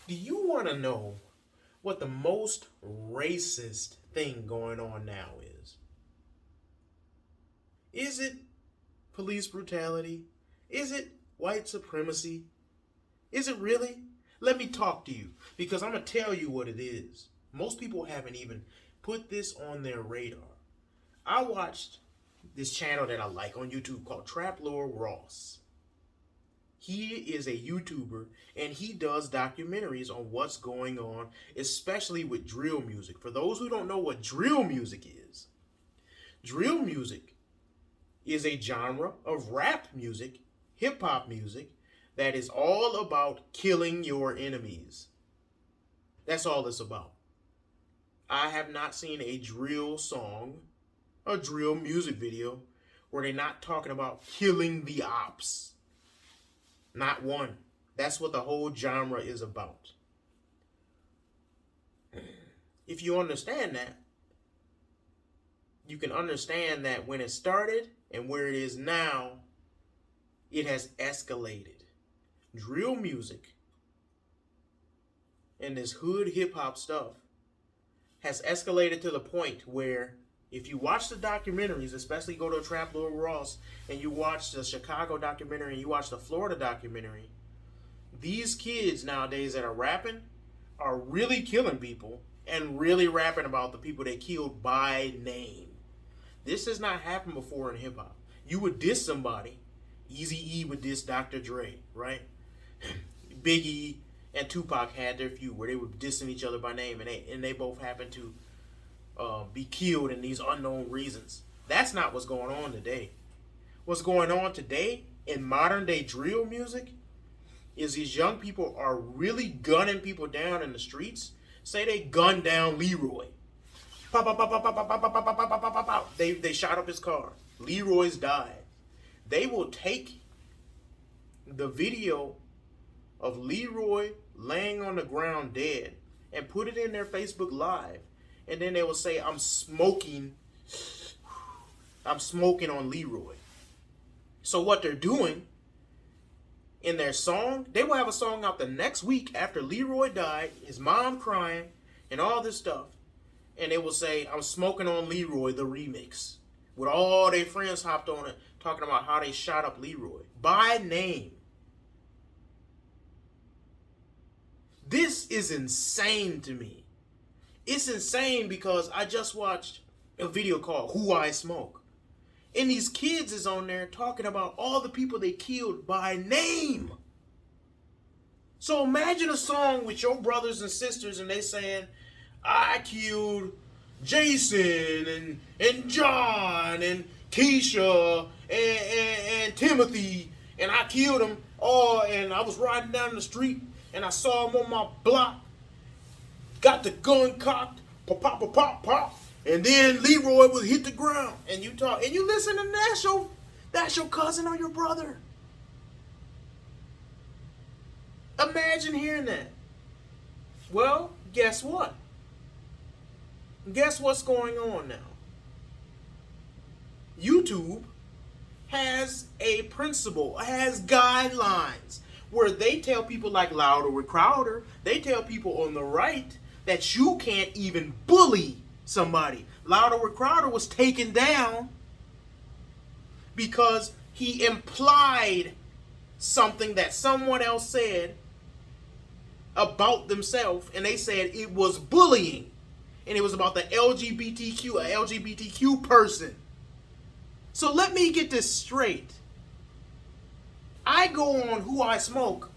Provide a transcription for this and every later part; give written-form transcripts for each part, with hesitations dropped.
Do you want to know what the most racist thing going on now is? Is it police brutality? Is it white supremacy? Is it really? Let me talk to you because I'm going to tell you what it is. Most people haven't even put this on their radar. I watched this channel that I like on YouTube called Trap Lord Ross. He is a YouTuber and he does documentaries on what's going on, especially with drill music. For those who don't know what drill music is a genre of rap music, hip hop music, that is all about killing your enemies. That's all it's about. I have not seen a drill song, a drill music video, where they're not talking about killing the ops. Not one. That's what the whole genre is about. If you understand that, you can understand that when it started and where it is now, it has escalated. Drill music and this hood hip hop stuff has escalated to the point where if you watch the documentaries, especially go to Trap Lord Ross, and you watch the Chicago documentary and you watch the Florida documentary, these kids nowadays that are rapping are really killing people and really rapping about the people they killed by name. This has not happened before in hip hop. You would diss somebody. Eazy-E would diss Dr. Dre, right? Biggie and Tupac had their feud where they were dissing each other by name, and they both happened to be killed in these unknown reasons. That's not what's going on today. What's going on today in modern day drill music is these young people are really gunning people down in the streets. Say they gunned down Leroy. Pop, pop, pop, pop, pop, pop, pop, pop, pop, pop, pop, pop, pop. They shot up his car. Leroy's died. They will take the video of Leroy laying on the ground dead and put it in their Facebook Live. And then they will say, I'm smoking on Leroy. So what they're doing in their song, they will have a song out the next week after Leroy died, his mom crying, and all this stuff. And they will say, I'm smoking on Leroy, the remix. With all their friends hopped on it, talking about how they shot up Leroy. By name. This is insane to me. It's insane because I just watched a video called Who I Smoke. And these kids is on there talking about all the people they killed by name. So imagine a song with your brothers and sisters and they saying, I killed Jason and John and Keisha and Timothy and I killed them all and I was riding down the street and I saw them on my block. Got the gun cocked, pop, pop, pop, pop, pop, and then Leroy would hit the ground. And you talk, and you listen, and that's your cousin or your brother. Imagine hearing that. Well, guess what? Guess what's going on now? YouTube has a principle, has guidelines where they tell people like Louder with Crowder, they tell people on the right that you can't even bully somebody. Louder with Crowder was taken down because he implied something that someone else said about themselves, and they said it was bullying. And it was about the LGBTQ person. So let me get this straight. I go on Who I Smoke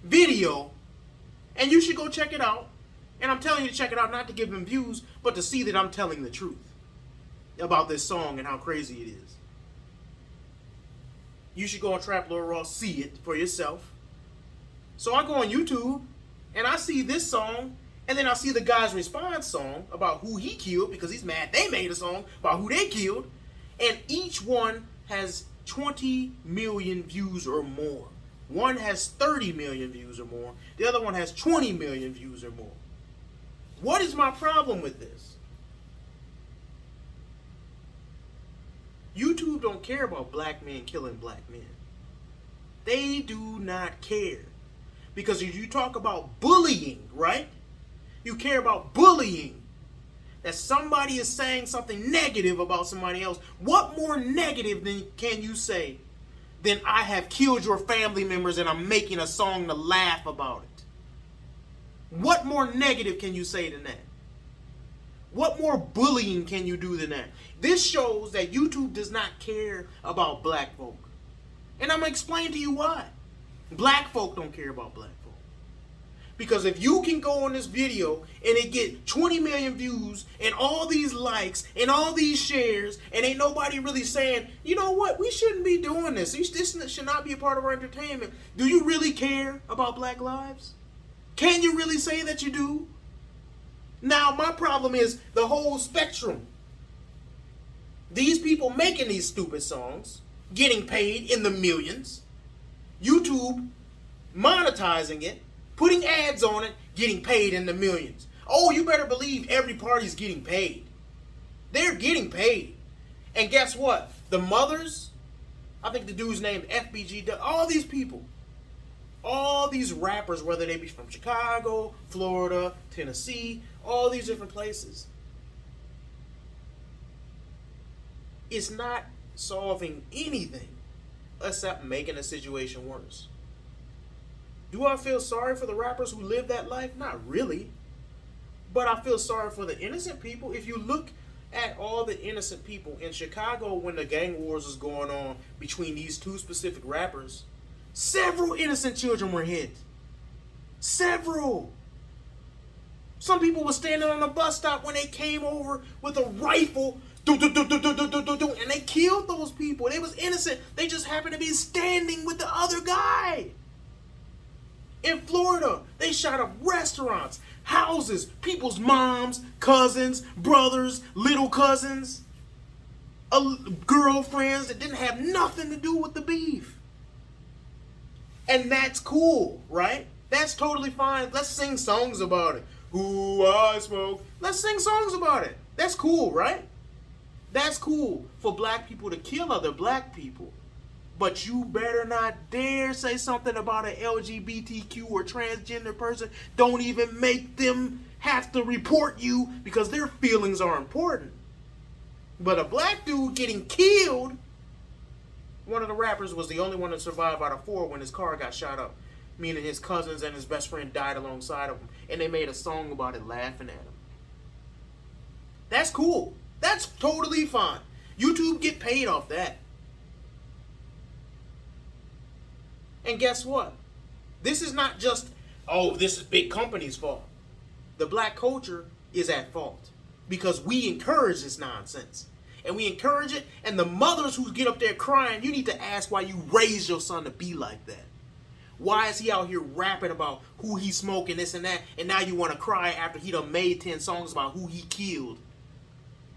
video, and you should go check it out. And I'm telling you to check it out not to give him views, but to see that I'm telling the truth about this song and how crazy it is. You should go on Trap Lord Ross, see it for yourself. So I go on YouTube, and I see this song, and then I see the guy's response song about who he killed, because he's mad they made a song about who they killed, and each one has 20 million views or more. One has 30 million views or more. The other one has 20 million views or more. What is my problem with this? YouTube don't care about black men killing black men. They do not care. Because you talk about bullying, right? You care about bullying. That somebody is saying something negative about somebody else. What more negative can you say than I have killed your family members and I'm making a song to laugh about it? What more negative can you say than that? What more bullying can you do than that? This shows that YouTube does not care about black folk. And I'm going to explain to you why. Black folk don't care about black folk. Because if you can go on this video and it get 20 million views and all these likes and all these shares and ain't nobody really saying, you know what, we shouldn't be doing this. This should not be a part of our entertainment. Do you really care about black lives? Can you really say that you do? Now, my problem is the whole spectrum. These people making these stupid songs, getting paid in the millions, YouTube monetizing it, putting ads on it, getting paid in the millions. Oh, you better believe every party's getting paid. They're getting paid. And guess what? The mothers, I think the dude's named FBG, all these people, all these rappers, whether they be from Chicago, Florida, Tennessee, all these different places, it's not solving anything except making the situation worse. Do I feel sorry for the rappers who live that life? Not really. But I feel sorry for the innocent people. If you look at all the innocent people in Chicago when the gang wars was going on between these two specific rappers, several innocent children were hit. Several. Some people were standing on a bus stop when they came over with a rifle, and they killed those people. They was innocent. They just happened to be standing with the other guy. In Florida, they shot up restaurants, houses, people's moms, cousins, brothers, little cousins, girlfriends that didn't have nothing to do with the beef. And that's cool, right? That's totally fine. Let's sing songs about it. Ooh, I smoke. Let's sing songs about it. That's cool, right? That's cool for black people to kill other black people. But you better not dare say something about an LGBTQ or transgender person. Don't even make them have to report you because their feelings are important. But a black dude getting killed, one of the rappers was the only one to survive out of 4 when his car got shot up. Meaning his cousins and his best friend died alongside of him. And they made a song about it laughing at him. That's cool. That's totally fine. YouTube get paid off that. And guess what? This is not just, oh, this is big company's fault. The black culture is at fault because we encourage this nonsense. And we encourage it, and the mothers who get up there crying, you need to ask why you raised your son to be like that. Why is he out here rapping about who he's smoking, this and that, and now you want to cry after he done made 10 songs about who he killed?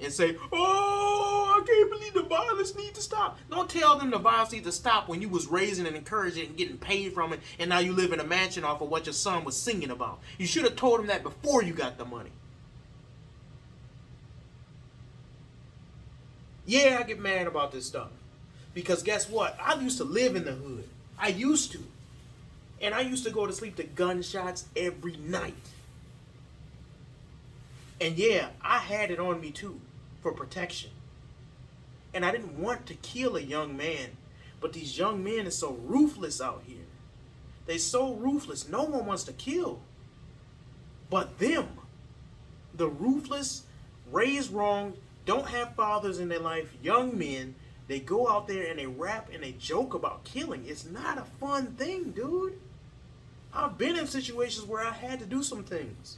And say, oh, I can't believe the violence needs to stop. Don't tell them the violence needs to stop when you was raising and encouraging and getting paid from it, and now you live in a mansion off of what your son was singing about. You should have told him that before you got the money. Yeah, I get mad about this stuff. Because guess what? I used to live in the hood. I used to. And I used to go to sleep to gunshots every night. And yeah, I had it on me too, for protection. And I didn't want to kill a young man, but these young men are so ruthless out here. They're so ruthless, no one wants to kill. But them, the ruthless, raised wrong, don't have fathers in their life, young men, they go out there and they rap and they joke about killing. It's not a fun thing, dude. I've been in situations where I had to do some things.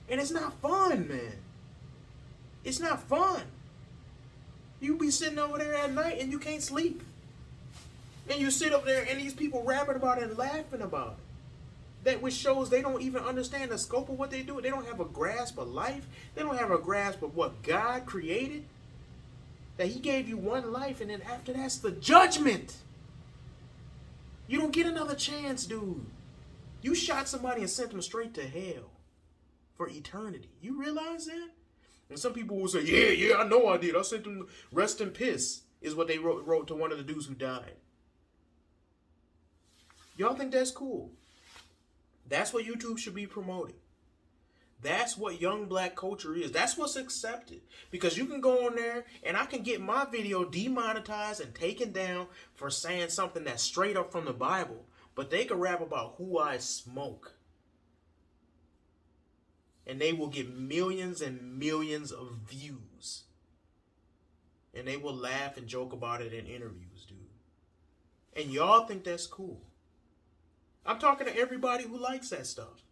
And it's not fun, man. It's not fun. You be sitting over there at night and you can't sleep. And you sit up there and these people rapping about it and laughing about it. That which shows they don't even understand the scope of what they do. They don't have a grasp of life. They don't have a grasp of what God created. That he gave you one life and then after that's the judgment. You don't get another chance, dude. You shot somebody and sent them straight to hell for eternity. You realize that? And some people will say, yeah, I know I did. I sent them rest in piss, is what they wrote to one of the dudes who died. Y'all think that's cool? That's what YouTube should be promoting. That's what young black culture is. That's what's accepted. Because you can go on there and I can get my video demonetized and taken down for saying something that's straight up from the Bible. But they can rap about who I smoke. And they will get millions and millions of views. And they will laugh and joke about it in interviews, dude. And y'all think that's cool. I'm talking to everybody who likes that stuff.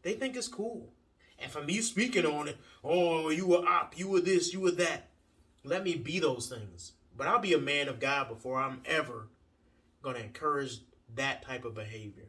They think it's cool. And for me speaking on it, oh, you were op, you were this, you were that. Let me be those things. But I'll be a man of God before I'm ever going to encourage that type of behavior.